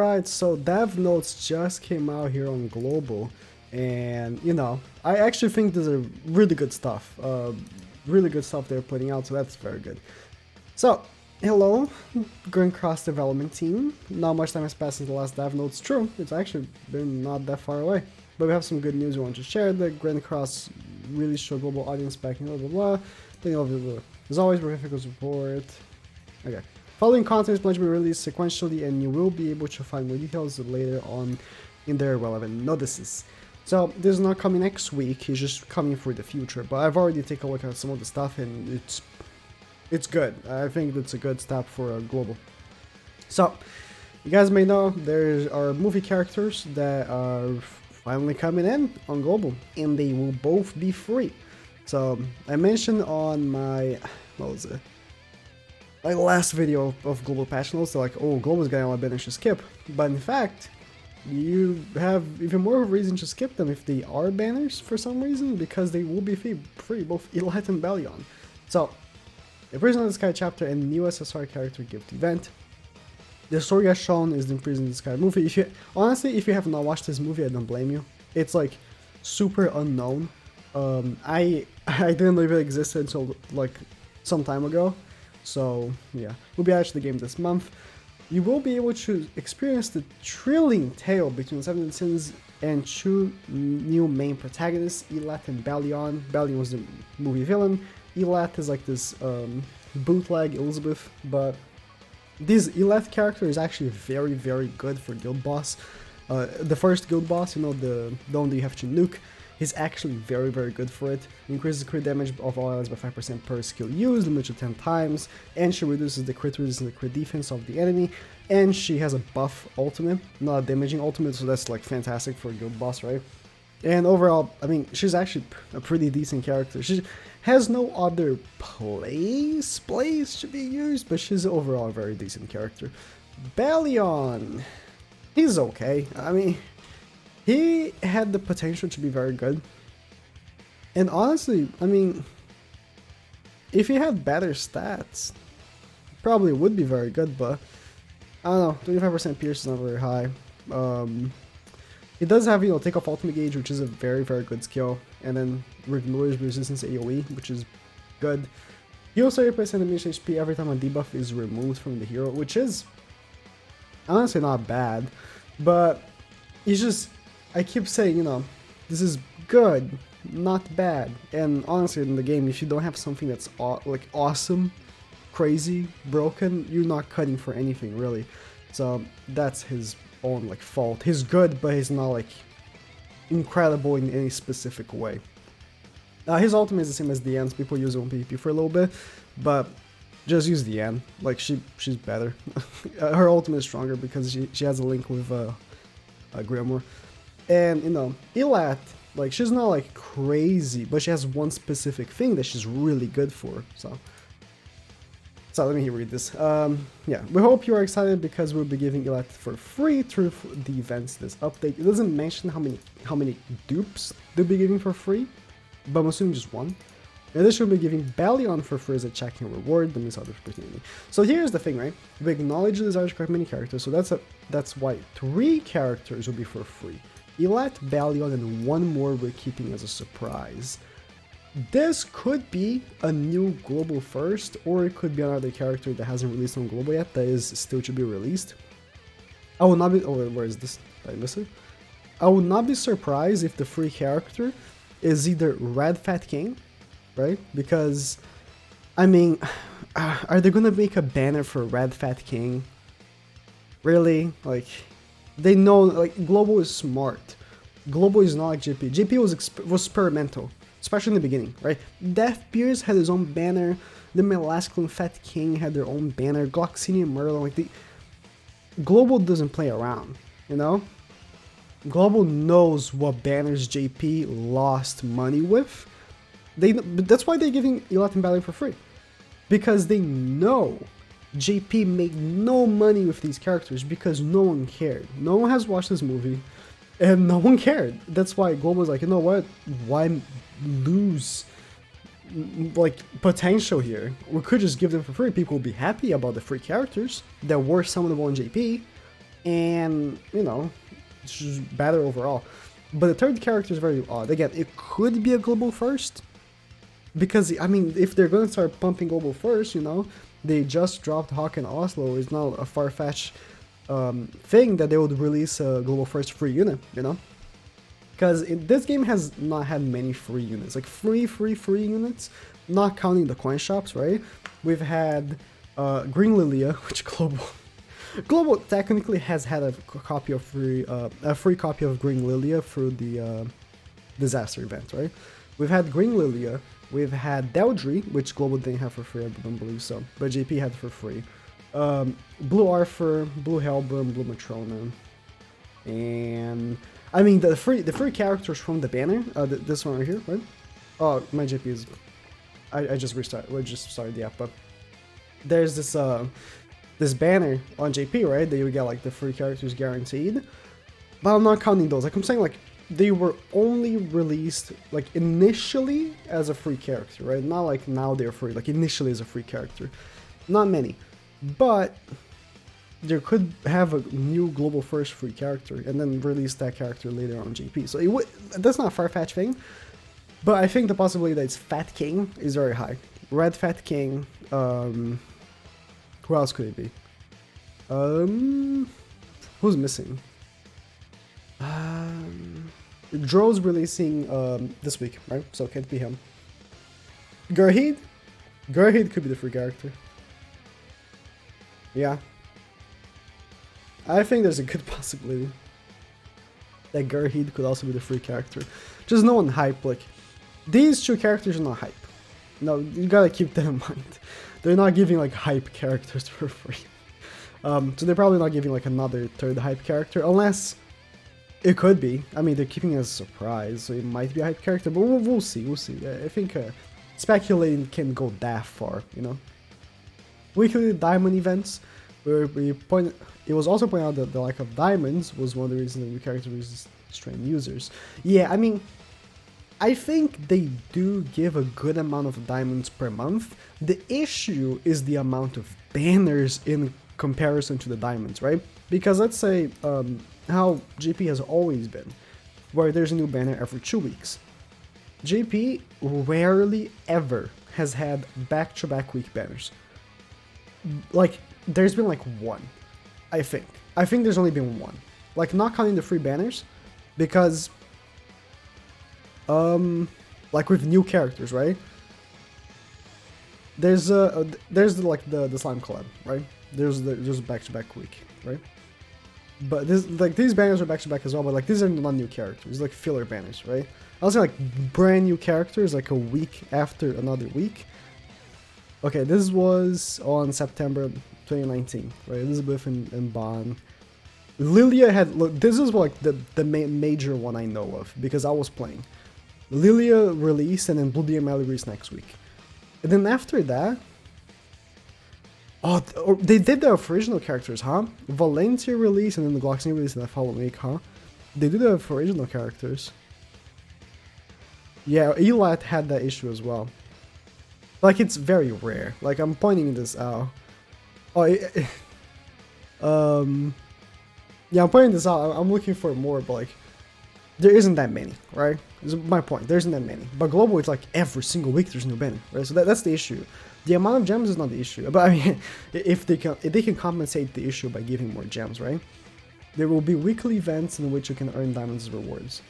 Alright, so Dev Notes just came out here on Global, and you know, I actually think these are really good stuff. Really good stuff they're putting out, so that's very good. So, hello, Grand Cross development team. Not much time has passed since the last Dev Notes. True, it's actually been not that far away. But we have some good news we want to share. The Grand Cross really showed global audience backing, blah blah blah. Blah, blah, blah. As always, Verificals report. Okay. Following content is planned to be released sequentially, and you will be able to find more details later on in their relevant notices. So this is not coming next week, it's just coming for the future, but I've already taken a look at some of the stuff and it's good. I think it's a good step for global. So you guys may know there are movie characters that are finally coming in on global, and they will both be free. So I mentioned on my, what was it? My last video of global patch notes, like, oh, global's getting a lot of banners to skip. But in fact, you have even more of a reason to skip them if they are banners for some reason, because they will be free both Elite and Bellion. So, the Prison of the Sky chapter and new SSR character gift event. The story as shown is the Prison of the Sky movie. Honestly, if you have not watched this movie, I don't blame you. It's like super unknown. I didn't know it existed until like some time ago. So yeah, we'll be added to the game this month. You will be able to experience the thrilling tale between Seven Sins and two new main protagonists, Elite and Bellion. Bellion was the movie villain. Elite is like this bootleg Elizabeth, but this Elite character is actually very, very good for Guild Boss. The first Guild Boss, you know, the one that you have to nuke, is actually very, very good for it. Increases crit damage of all allies by 5% per skill used, limited to 10 times, and she reduces the crit resistance and the crit defense of the enemy, and she has a buff ultimate, not a damaging ultimate, so that's like fantastic for a Guild Boss, right? And overall, I mean, she's actually a pretty decent character. She has no other plays to be used, but she's overall a very decent character. Bellion, he's okay. I mean, he had the potential to be very good. And honestly, I mean, if he had better stats, probably would be very good, but I don't know, 25% pierce is not very high. It does have, you know, take off ultimate gauge, which is a very, very good skill, and then ignores resistance AoE, which is good. Heals 30% damage HP every time a debuff is removed from the hero, which is honestly not bad, but it's just, I keep saying, you know, this is good, not bad. And honestly, in the game, if you don't have something that's like awesome, crazy, broken, you're not cutting for anything really. So that's his own like fault. He's good, but he's not like incredible in any specific way. His ultimate is the same as Diane's. People use it on PvP for a little bit, but just use Diane. Like she's better. Her ultimate is stronger because she has a link with Grimoire. And, you know, Elite, like, she's not, like, crazy, but she has one specific thing that she's really good for, so let me read this. Yeah, we hope you are excited because we'll be giving Elite for free through the events this update. It doesn't mention how many dupes they'll be giving for free, but I'm assuming just one. In addition, we'll be giving Bellion for free as a check-in reward, the miss out opportunity. So here's the thing, right? We acknowledge the desire to collect many characters, so that's why 3 characters will be for free. Elite, Bellion, and one more we're keeping as a surprise. This could be a new global first, or it could be another character that hasn't released on global yet that is still to be released. I will not be, oh where is this? Did I miss it? I would not be surprised if the free character is either Red Fat King, right? Because, I mean, are they gonna make a banner for Red Fat King? Really? Like, they know, like, global is smart. Global is not like JP. JP was experimental, especially in the beginning, right? Death Pierce had his own banner. The Melasclin Fat King had their own banner. Gloxini and Merlin, like, global doesn't play around, you know? Global knows what banners JP lost money with. That's why they're giving Elite and Bellion for free, because they know JP made no money with these characters because no one cared. No one has watched this movie, and no one cared. That's why Global was like, you know what? Why lose like potential here? We could just give them for free. People will be happy about the free characters that were some of them on JP, and you know, it's just better overall. But the third character is very odd. Again, it could be a global first, because I mean, if they're going to start pumping global first, you know, they just dropped Hawk and Oslo. It's not a far-fetched thing that they would release a global first free unit, you know, because this game has not had many free units, like free units, not counting the coin shops, right? We've had Green Lilia, which global technically has had a copy of a free copy of Green Lilia through the disaster event, right? We've had Green Lilia, we've had Deldry, which global didn't have for free, I don't believe so, but JP had for free. Blue Arthur, Blue Hellbrim, Blue Matrona, and I mean the free characters from the banner. This one right here, right? Oh, my JP is. I just restarted. We just started the app, but there's this this banner on JP, right? That you get like the free characters guaranteed, but I'm not counting those. Like I'm saying, like they were only released like initially as a free character, right? Not like now they're free. Like initially as a free character, not many. But there could have a new global first free character and then release that character later on JP. So that's not a far-fetched thing, but I think the possibility that it's Fat King is very high. Red Fat King. Who else could it be? Who's missing? Dro's releasing this week, right? So it can't be him. Gurhid? Gurhid could be the free character. Yeah. I think there's a good possibility that Gurhid could also be the free character. Just no one hype. Like, these two characters are not hype. No, you gotta keep that in mind. They're not giving like hype characters for free. So they're probably not giving like another third hype character, unless it could be. I mean, they're keeping it as a surprise, so it might be a hype character, but we'll see. We'll see. I think speculating can go that far, you know. Weekly diamond events, where it was also pointed out that the lack of diamonds was one of the reasons that new characters restrain users. Yeah, I mean, I think they do give a good amount of diamonds per month. The issue is the amount of banners in comparison to the diamonds, right? Because let's say how JP has always been, where there's a new banner every 2 weeks. JP rarely ever has had back-to-back week banners. Like, there's been like one, I think. I think there's only been one. Like, not counting the free banners, because, like with new characters, right? There's like the slime collab, right? There's a back-to-back week, right? But these banners are back-to-back as well, but like these are not new characters, like filler banners, right? I was saying like brand new characters, like a week after another week. Okay, this was on September 2019, right? Elizabeth and Ban. Lilia had, look, this is like the major one I know of, because I was playing. Lilia released, and then Blue DML released next week. And then after that, oh, they did the original characters, huh? Valencia released, and then the Glockstein released in the following week, huh? They did the original characters. Yeah, Elat had that issue as well. Like, it's very rare. Like, I'm pointing this out. Oh, yeah, I'm pointing this out. I'm looking for more, but like, there isn't that many, right? This is my point. There isn't that many. But global, it's like every single week there's a new banner, right? So that's the issue. The amount of gems is not the issue. But I mean, if they can compensate the issue by giving more gems, right? There will be weekly events in which you can earn diamonds as rewards.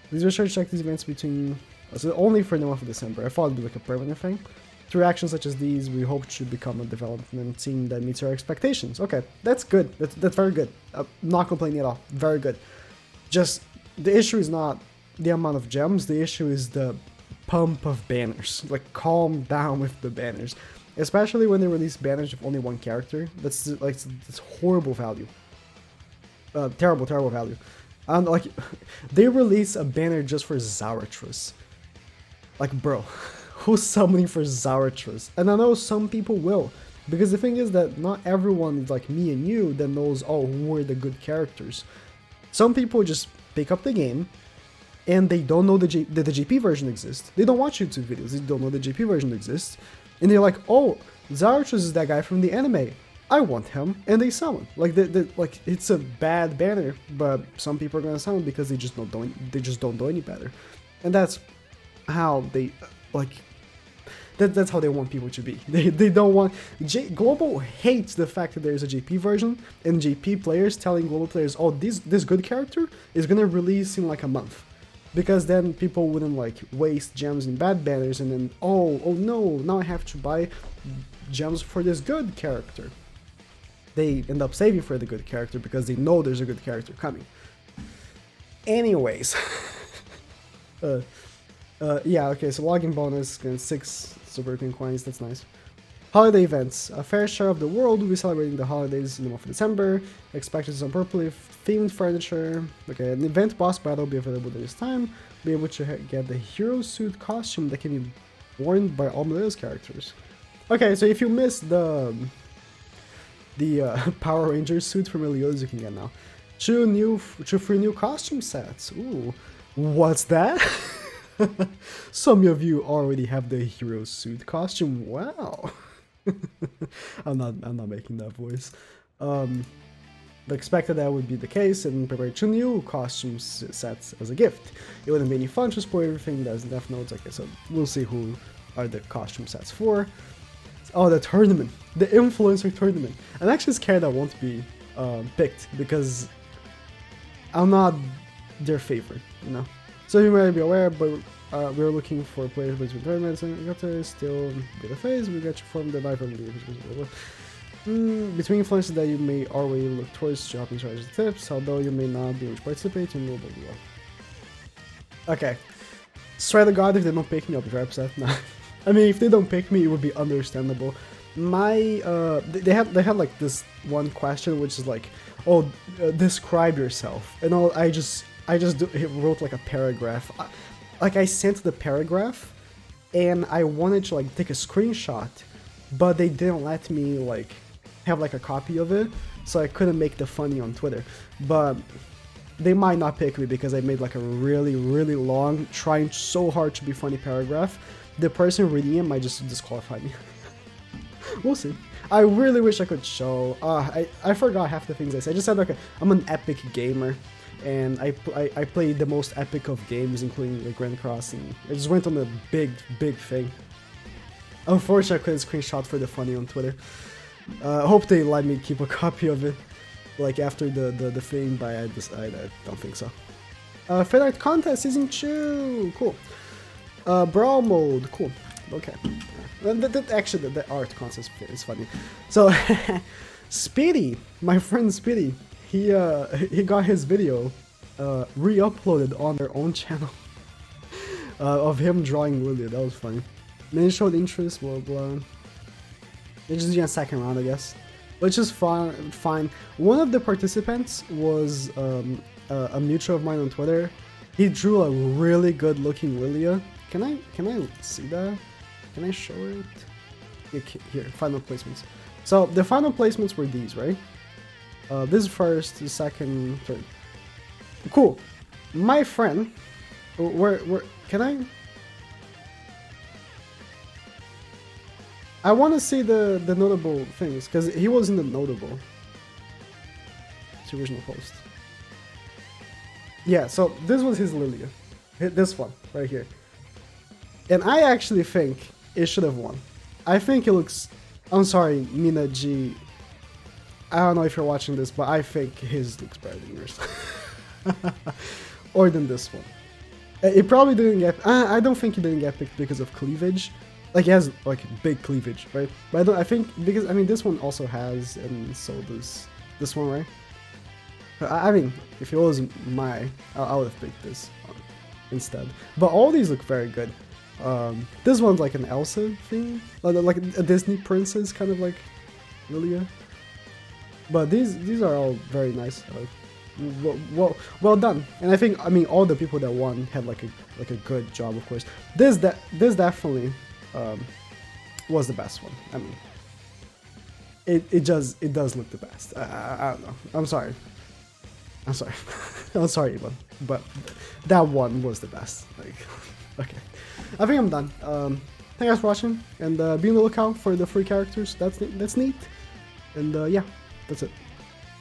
Please be sure to check these events between, so only for the month of December. I thought it'd be like a permanent thing. Through actions such as these, we hope should become a development team that meets our expectations. Okay, that's good. That's very good. Not complaining at all. Very good. Just, the issue is not the amount of gems. The issue is the pump of banners. Like, calm down with the banners. Especially when they release banners with only one character. That's like, that's horrible value. Terrible value. And like, they release a banner just for Zarathus. Like, bro. Who's summoning for Zarathus? And I know some people will, because the thing is that not everyone is like me and you that knows, oh, who are the good characters. Some people just pick up the game, and they don't know that the JP version exists. They don't watch YouTube videos, they don't know the JP version exists, and they're like, oh, Zarathus is that guy from the anime. I want him, and they sell him. Like like it's a bad banner, but some people are gonna sell him because they just don't do any better, and that's how they like. That's how they want people to be. They don't want Global hates the fact that there's a JP version and JP players telling Global players, oh, this good character is gonna release in like a month, because then people wouldn't like waste gems in bad banners, and then oh no, now I have to buy gems for this good character. They end up saving for the good character because they know there's a good character coming. Anyways, yeah, okay, so login bonus, 6 Super European coins, that's nice. Holiday events. A fair share of the world will be celebrating the holidays in the month of December. Expected some purpley themed furniture. Okay, an event boss battle will be available at this time. Be able to get the hero suit costume that can be worn by all Meliodas characters. Okay, so if you missed the Power Rangers suit from Meliodas, you can get now. 2 free new costume sets. Ooh, what's that? Some of you already have the hero suit costume. Wow. I'm not making that voice. Expected that would be the case and prepare 2 new costume sets as a gift. It wouldn't be any fun to spoil everything that's in Death Notes. Okay, so we'll see who are the costume sets for. Oh, the tournament, the influencer tournament. I'm actually scared that won't be picked because I'm not their favorite, you know. So you might be aware, but we're looking for players between tournaments and we got to still be the phase. We got to form the rival league. Between influences that you may already look towards shopping strategy tips, although you may not be able to participate in blah blah blah. Okay. Swear to God, if they don't pick me, I'll be very upset. No. I mean, if they don't pick me, it would be understandable. They had like this one question which is like, oh, describe yourself, and I just wrote like a paragraph. Like I sent the paragraph, and I wanted to like take a screenshot, but they didn't let me like have like a copy of it, so I couldn't make the funny on Twitter. But they might not pick me because I made like a really long, trying so hard to be funny paragraph. The person reading it might just disqualify me. We'll see. I really wish I could show. I forgot half the things I said. I just said like I'm an epic gamer, and I play the most epic of games, including like Grand Cross, and I just went on a big thing. Unfortunately, I couldn't screenshot for the funny on Twitter. Hope they let me keep a copy of it, like after the thing, but I don't think so. Fan art contest season 2, cool. Brawl mode, cool. Okay. Actually, the art contest is funny. So, Speedy, my friend Speedy, he got his video re-uploaded on their own channel of him drawing Lilia. That was funny. Then showed interest, blah blah. They're just doing a second round, I guess, which is fine. One of the participants was a mutual of mine on Twitter. He drew a really good looking Lilia. Can I see that? Can I show it? Here, final placements. So the final placements were these, right? This first, the second, third. Cool. My friend, where can I want to see the notable things, because he was in the notable. It's the original post. Yeah, so this was his Lilia. This one, right here. And I actually think it should have won. I think it looks... I'm sorry, Mina G. I don't know if you're watching this, but I think his looks better than yours. Or than this one. It probably didn't get... I don't think it didn't get picked because of cleavage. Like, it has, like, big cleavage, right? But I think, because, I mean, this one also has, and so does this one, right? I mean, if it was I would have picked this instead. But all these look very good. This one's like an Elsa thing, like a Disney princess, kind of like Lilia. But these are all very nice. Well done. And I think, I mean, all the people that won had like a good job, of course. This definitely was the best one. I mean, it does look the best. I don't know. I'm sorry. I'm sorry, Ivan, but that one was the best. Like, okay, I think I'm done. Thank you guys for watching, and be on the lookout for the free characters. That's neat. And yeah, that's it.